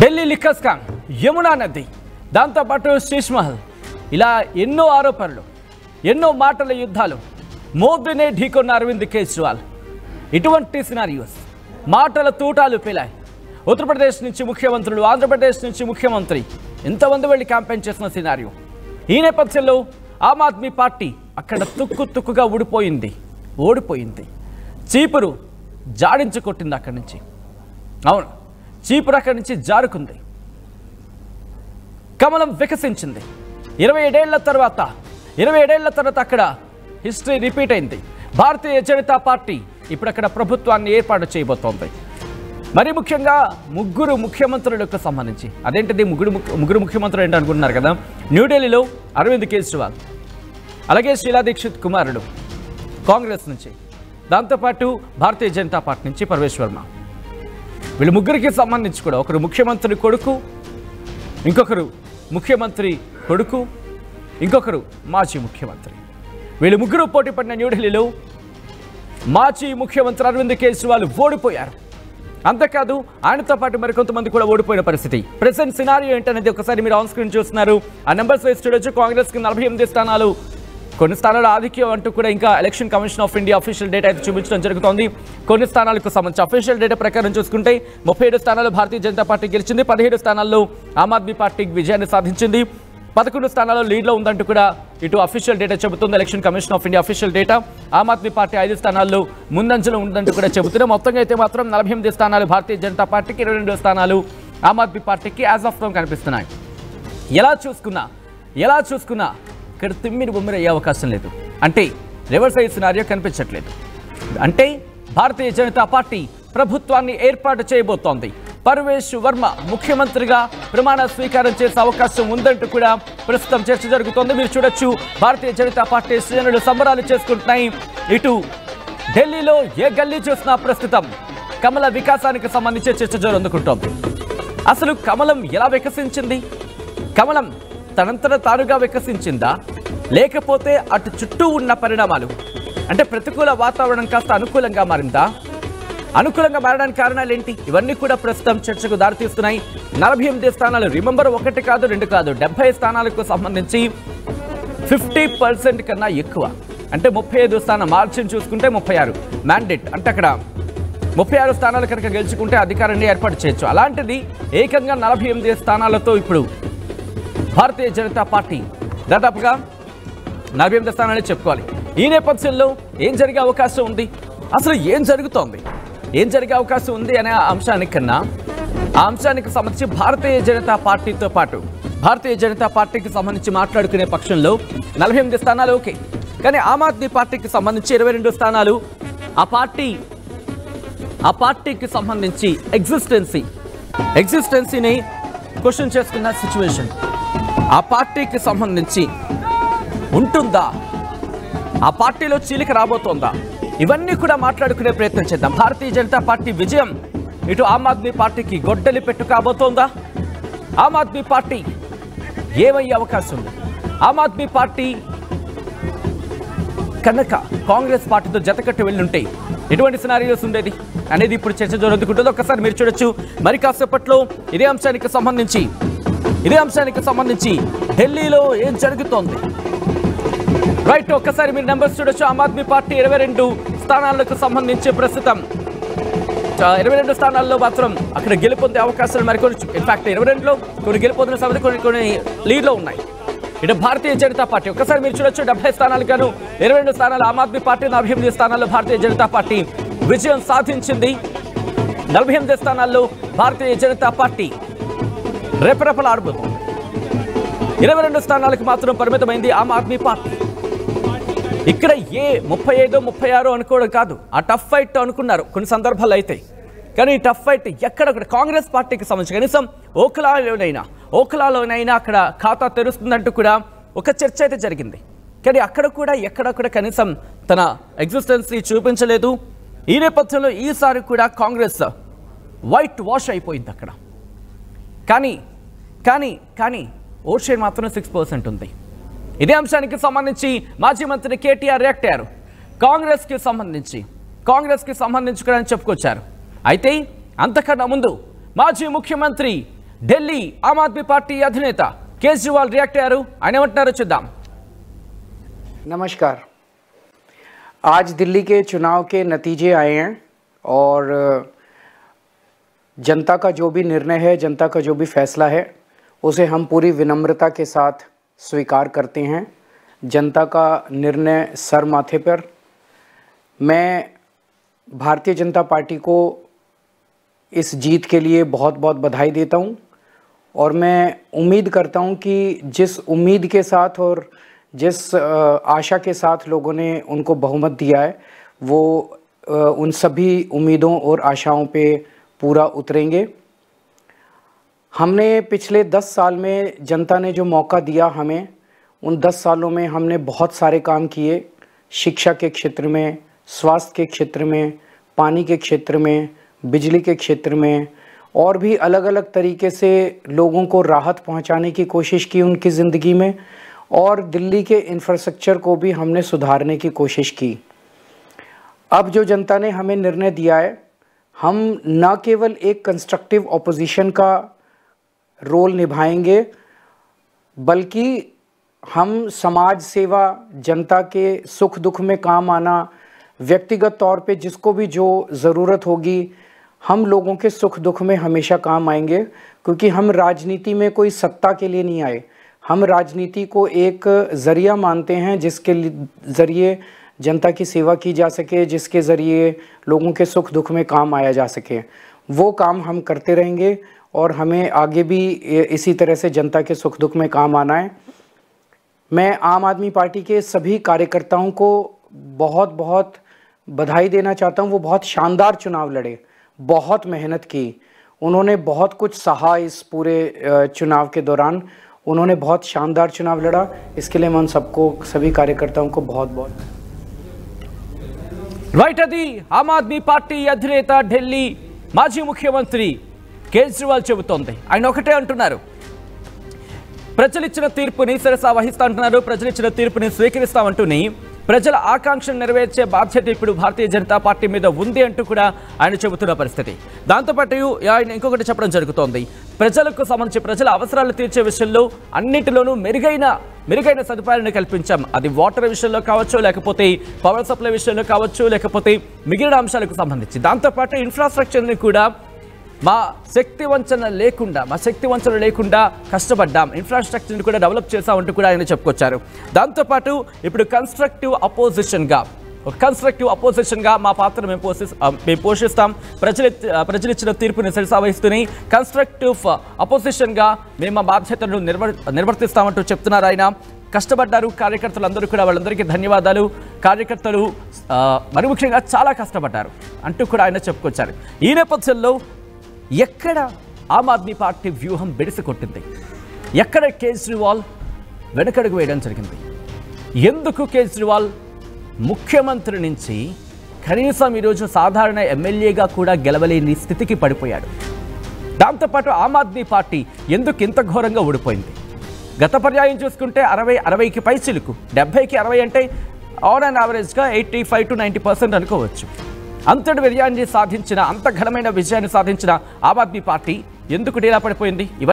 Delhi liquor scam, Yamuna నది, దాంతోపాటు శీష్ మహల్, ఇలా ఎన్నో ఆరోపణలు, ఎన్నో మాటల యుద్ధాలు. మోదీనే ఢీకొన్న అరవింద్ కేజ్రీవాల్. ఇటువంటి సినారియోస్, మాటల తూటాలు పేలాయి. ఉత్తరప్రదేశ్ నుంచి ముఖ్యమంత్రులు, ఆంధ్రప్రదేశ్ నుంచి ముఖ్యమంత్రి ఎంతమంది వెళ్ళి క్యాంపెయిన్ చేసిన సినారియో. ఈ నేపథ్యంలో ఆమ్ ఆద్మీ పార్టీ అక్కడ తుక్కుగా ఓడిపోయింది. చీపురు జాడించి కొట్టింది అక్కడి నుంచి. అవును, చీపురు అక్కడి నుంచి జారుకుంది. కమలం వికసించింది. 27 ఏళ్ల తర్వాత అక్కడ హిస్టరీ రిపీట్ అయింది. భారతీయ జనతా పార్టీ ఇప్పుడు అక్కడ ప్రభుత్వాన్ని ఏర్పాటు చేయబోతోంది. మరి ముఖ్యంగా ముగ్గురు ముఖ్యమంత్రులకు సంబంధించి, అదేంటిది ముగ్గురు ముఖ్యమంత్రులు ఏంటి అనుకుంటున్నారు కదా. న్యూఢిల్లీలో అరవింద్ కేజ్రీవాల్, అలాగే షీలా దీక్షిత్ కుమారుడు కాంగ్రెస్ నుంచి, దాంతోపాటు భారతీయ జనతా పార్టీ నుంచి పర్వేష్ వర్మ. వీళ్ళు ముగ్గురికి సంబంధించి కూడా ఒకరు ముఖ్యమంత్రి కొడుకు, ఇంకొకరు ముఖ్యమంత్రి కొడుకు, ఇంకొకరు మాజీ ముఖ్యమంత్రి. వీళ్ళు ముగ్గురు పోటీ పడిన న్యూఢిల్లీలో మాజీ ముఖ్యమంత్రి అరవింద్ కేజ్రీవాల్ ఓడిపోయారు. అంతేకాదు, ఆయనతో పాటు మరికొంతమంది కూడా ఓడిపోయిన పరిస్థితి. ప్రెసెంట్ సినారియో ఏంటనేది ఒకసారి మీరు ఆన్ స్క్రీన్ చూస్తున్నారు. ఆ నెంబర్స్ వేసి చూడొచ్చు. కాంగ్రెస్కి 48 స్థానాలు, కొన్ని స్థానాలు ఆధిక్యం అంటూ కూడా ఇంకా election commission of India official data అయితే చూపించడం జరుగుతోంది. కొన్ని స్థానాలకు సంబంధించి అఫీషియల్ డేటా ప్రకారం చూసుకుంటే 37 స్థానాలు భారతీయ జనతా పార్టీ గెలిచింది. 17 స్థానాల్లో ఆమ్ ఆద్మీ పార్టీ విజయాన్ని సాధించింది. 11 స్థానాల్లో లీడ్లో ఉందంటూ కూడా ఇటు అఫీషియల్ డేటా చెబుతుంది. Election commission of India official data. Aam Aadmi Party 5 స్థానాల్లో ముందంజలో ఉందంటూ కూడా చెబుతున్నారు. మొత్తంగా అయితే మాత్రం 48 స్థానాలు భారతీయ జనతా పార్టీకి, 22 స్థానాలు ఆమ్ ఆద్మీ పార్టీకి యాజ్ ఆఫ్ నౌ కనిపిస్తున్నాయి. ఎలా చూసుకున్నా ఇక్కడ తిమ్మిరి బొమ్మిరి అయ్యే అవకాశం లేదు. అంటే రివర్స్ అయ్యే సినారియో కనిపించట్లేదు. అంటే భారతీయ జనతా పార్టీ ప్రభుత్వాన్ని ఏర్పాటు చేయబోతోంది. పర్వేష్ వర్మ ముఖ్యమంత్రిగా ప్రమాణ స్వీకారం చేసే అవకాశం ఉందంటూ కూడా ప్రస్తుతం చర్చ జరుగుతోంది. మీరు చూడొచ్చు, భారతీయ జనతా పార్టీ శ్రేణులు సంబరాలు చేసుకుంటున్నాయి. ఇటు ఢిల్లీలో ఏ గల్లీ చూసినా ప్రస్తుతం కమల వికాసానికి సంబంధించి చర్చ జరుగుతుంటోంది. అసలు కమలం ఎలా వికసించింది? కమలం తనంతట తానుగా వికసించిందా, లేకపోతే అటు చుట్టూ ఉన్న పరిణామాలు, అంటే ప్రతికూల వాతావరణం కాస్త అనుకూలంగా మారిందా? అనుకూలంగా మారడానికి కారణాలు ఏంటి? ఇవన్నీ కూడా ప్రస్తుతం చర్చకు దారితీస్తున్నాయి. 48 స్థానాలు, రిమెంబర్ 1 కాదు 2 కాదు, 70 స్థానాలకు సంబంధించి 50% కన్నా ఎక్కువ, అంటే 35 స్థానం మార్జిన్ చూసుకుంటే 36 మ్యాండేట్, అంటే అక్కడ 36 స్థానాలు కనుక గెలుచుకుంటే అధికారాన్ని ఏర్పాటు చేయొచ్చు. అలాంటిది ఏకంగా 48 స్థానాలతో ఇప్పుడు భారతీయ జనతా పార్టీ దాదాపుగా 48 స్థానాలే చెప్పుకోవాలి. ఈ నేపథ్యంలో ఏం జరిగే అవకాశం ఉంది? అసలు ఏం జరిగే అవకాశం ఉంది అనే అంశానికన్నా, ఆ అంశానికి సంబంధించి భారతీయ జనతా పార్టీతో పాటు భారతీయ జనతా పార్టీకి సంబంధించి మాట్లాడుకునే పక్షంలో 48 స్థానాలు ఓకే, కానీ ఆమ్ ఆద్మీ పార్టీకి సంబంధించి 22 స్థానాలు ఆ పార్టీకి సంబంధించి ఎగ్జిస్టెన్సీని క్వశ్చన్ చేసుకున్న సిచ్యువేషన్. ఆ పార్టీకి సంబంధించి ఉంటుందా? ఆ పార్టీలో చీలిక రాబోతోందా? ఇవన్నీ కూడా మాట్లాడుకునే ప్రయత్నం చేద్దాం. భారతీయ జనతా పార్టీ విజయం ఇటు ఆమ్ ఆద్మీ పార్టీకి గొడ్డలి పెట్టు కాబోతోందా? ఆమ్ ఆద్మీ పార్టీ ఏమయ్యే అవకాశం ఉంది? ఆమ్ ఆద్మీ పార్టీ కనుక కాంగ్రెస్ పార్టీతో జతకట్టు వెళ్ళుంటే ఎటువంటి సినారియోస్ ఉండేది అనేది ఇప్పుడు చర్చ జరుగుతుంటుంది. ఒక్కసారి మీరు చూడొచ్చు. మరి కాసేపట్లో ఇదే అంశానికి సంబంధించి ఢిల్లీలో ఏం జరుగుతోంది, రైట్? ఒక్కసారి మీరు నెంబర్స్ చూడొచ్చు. ఆమ్ ఆద్మీ పార్టీ 22 స్థానాలకు సంబంధించి ప్రస్తుతం 22 స్థానాల్లో మాత్రం అక్కడ గెలుపొందే అవకాశాలు మరికొన్ని, ఇన్ఫాక్ట్ 22లో కొన్ని గెలుపొందిన సమయంలో కొన్ని లీడ్లో ఉన్నాయి. ఇటు భారతీయ జనతా పార్టీ ఒక్కసారి మీరు చూడొచ్చు, 70 స్థానాలు గాను 22 స్థానాలు ఆమ్ ఆద్మీ పార్టీ, 48 స్థానాల్లో భారతీయ జనతా పార్టీ విజయం సాధించింది. 48 స్థానాల్లో భారతీయ జనతా పార్టీ రెపరెపలాడబోతోంది. 22 స్థానాలకు మాత్రం పరిమితమైంది ఆమ్ ఆద్మీ పార్టీ. ఇక్కడ 35, 36 అనుకోవడం కాదు, ఆ టఫ్ ఫైట్ అనుకున్నారు కొన్ని సందర్భాల్లో అయితే. కానీ ఈ టఫ్ ఫైట్ ఎక్కడొక్కడ కాంగ్రెస్ పార్టీకి సంబంధించి కనీసం ఓఖలాలోనైనా అక్కడ ఖాతా తెరుస్తుందంటూ కూడా ఒక చర్చ అయితే జరిగింది. కానీ అక్కడ కూడా ఎక్కడొక్కడ కనీసం తన ఎగ్జిస్టెన్సీ చూపించలేదు. ఈ నేపథ్యంలో ఈసారి కూడా కాంగ్రెస్ వైట్ వాష్ అయిపోయింది అక్కడ. కానీ ఓట్ షేర్ మాత్రం 6% ఉంది. ఇదే అంశానికి సంబంధించి మాజీ మంత్రి కేటీఆర్ రియాక్ట్ అయ్యారు. కాంగ్రెస్కి సంబంధించి కూడా చెప్పుకొచ్చారు. అయితే అంతకన్నా ముందు మాజీ ముఖ్యమంత్రి ఢిల్లీ ఆమ్ ఆద్మీ పార్టీ అధినేత కేజ్రీవాల్ రియాక్ట్ అయ్యారు. ఆయన ఏమంటున్నారో చూద్దాం. नमस्कार। आज दिल्ली के चुनाव के नतीजे आए हैं और जनता का जो भी निर्णय है, जनता का जो भी फैसला है, उसे हम पूरी विनम्रता के साथ स्वीकार करते हैं। जनता का निर्णय सर माथे पर। मैं भारतीय जनता पार्टी को इस जीत के लिए बहुत बहुत बधाई देता हूं और मैं उम्मीद करता हूं कि जिस उम्मीद के साथ और जिस आशा के साथ लोगों ने उनको बहुमत दिया है, वो उन सभी उम्मीदों और आशाओं पे पूरा उतरेंगे। हमने पिछले 10 साल में जनता ने जो मौका दिया हमें, उन 10 सालों में हमने बहुत सारे काम किए। शिक्षा के क्षेत्र में, स्वास्थ्य के क्षेत्र में, पानी के क्षेत्र में, बिजली के क्षेत्र में और भी अलग अलग तरीके से लोगों को राहत पहुंचाने की कोशिश की उनकी ज़िंदगी में, और दिल्ली के इंफ्रास्ट्रक्चर को भी हमने सुधारने की कोशिश की। अब जो जनता ने हमें निर्णय दिया है, हम न केवल एक कंस्ट्रक्टिव ऑपोजिशन का रोल निभाएंगे, बल्कि हम समाज सेवा, जनता के सुख दुख में काम आना, व्यक्तिगत तौर पे जिसको भी जो ज़रूरत होगी, हम लोगों के सुख दुख में हमेशा काम आएंगे। क्योंकि हम राजनीति में कोई सत्ता के लिए नहीं आए, हम राजनीति को एक ज़रिया मानते हैं जिसके ज़रिए जनता की सेवा की जा सके, जिसके ज़रिए लोगों के सुख दुख में काम आया जा सके। वो काम हम करते रहेंगे और हमें आगे भी इसी तरह से जनता के सुख दुख में काम आना है। मैं आम आदमी पार्टी के सभी कार्यकर्ताओं को बहुत बहुत बधाई देना चाहता हूँ। वो बहुत शानदार चुनाव लड़े, बहुत मेहनत की, उन्होंने बहुत कुछ सहा इस पूरे चुनाव के दौरान। उन्होंने बहुत शानदार चुनाव लड़ा। इसके लिए मैं उन सबको, सभी कार्यकर्ताओं को बहुत बहुत రైట్. అది ఆమ్ ఆద్మీ పార్టీ అధినేత ఢిల్లీ మాజీ ముఖ్యమంత్రి కేజ్రీవాల్ చెబుతోంది. ఆయన ఒకటే అంటున్నారు, ప్రజలిచ్చిన తీర్పుని శిరసా వహిస్తా అంటున్నారు. ప్రజలిచ్చిన తీర్పుని స్వీకరిస్తామంటూని ప్రజల ఆకాంక్షను నెరవేర్చే బాధ్యత ఇప్పుడు భారతీయ జనతా పార్టీ మీద ఉంది అంటూ కూడా ఆయన చెబుతున్న పరిస్థితి. దాంతోపాటు ఆయన ఇంకొకటి చెప్పడం జరుగుతోంది, ప్రజలకు సంబంధించి ప్రజల అవసరాలు తీర్చే విషయంలో అన్నిటిలోనూ మెరుగైన సదుపాయాలను కల్పించాం. అది వాటర్ విషయంలో కావచ్చు, లేకపోతే పవర్ సప్లై విషయంలో కావచ్చు, లేకపోతే మిగిలిన అంశాలకు సంబంధించి. దాంతోపాటు ఇన్ఫ్రాస్ట్రక్చర్ని కూడా మా శక్తి వంచన లేకుండా కష్టపడ్డాం, ఇన్ఫ్రాస్ట్రక్చర్ని కూడా డెవలప్ చేశామంటూ కూడా ఆయన చెప్పుకొచ్చారు. దాంతోపాటు ఇప్పుడు కన్స్ట్రక్టివ్ అపోజిషన్గా మా పాత్ర మేము పోషిస్తాం. ప్రజలిచ్చిన తీర్పుని శిరసా వహిస్తూనే కన్స్ట్రక్టివ్ అపోజిషన్గా మేము మా బాధ్యతలను నిర్వర్తిస్తామంటూ చెప్తున్నారు ఆయన. కష్టపడ్డారు కార్యకర్తలందరూ కూడా, వాళ్ళందరికీ ధన్యవాదాలు. కార్యకర్తలు మరి ముఖ్యంగా చాలా కష్టపడ్డారు అంటూ కూడా ఆయన చెప్పుకొచ్చారు. ఈ నేపథ్యంలో ఎక్కడ ఆమ్ ఆద్మీ పార్టీ వ్యూహం బెడిసి కొట్టింది, ఎక్కడ కేజ్రీవాల్ వెనకడుగు వేయడం జరిగింది, ఎందుకు కేజ్రీవాల్ ముఖ్యమంత్రి నుంచి కనీసం ఈరోజు సాధారణ ఎమ్మెల్యేగా కూడా గెలవలేని స్థితికి పడిపోయాడు. దాంతోపాటు ఆమ్ ఆద్మీ పార్టీ ఎందుకు ఇంత ఘోరంగా ఓడిపోయింది? గత పర్యాయం చూసుకుంటే 60కి పై చిలుకు, 70కి 60 అంటే ఆన్ అండ్ యావరేజ్గా 85 to 90% అనుకోవచ్చు. అంతటి విజయాన్ని సాధించిన, అంత ఘనమైన విజయాన్ని సాధించిన ఆమ్ ఆద్మీ పార్టీ ఎందుకు డీలా పడిపోయింది?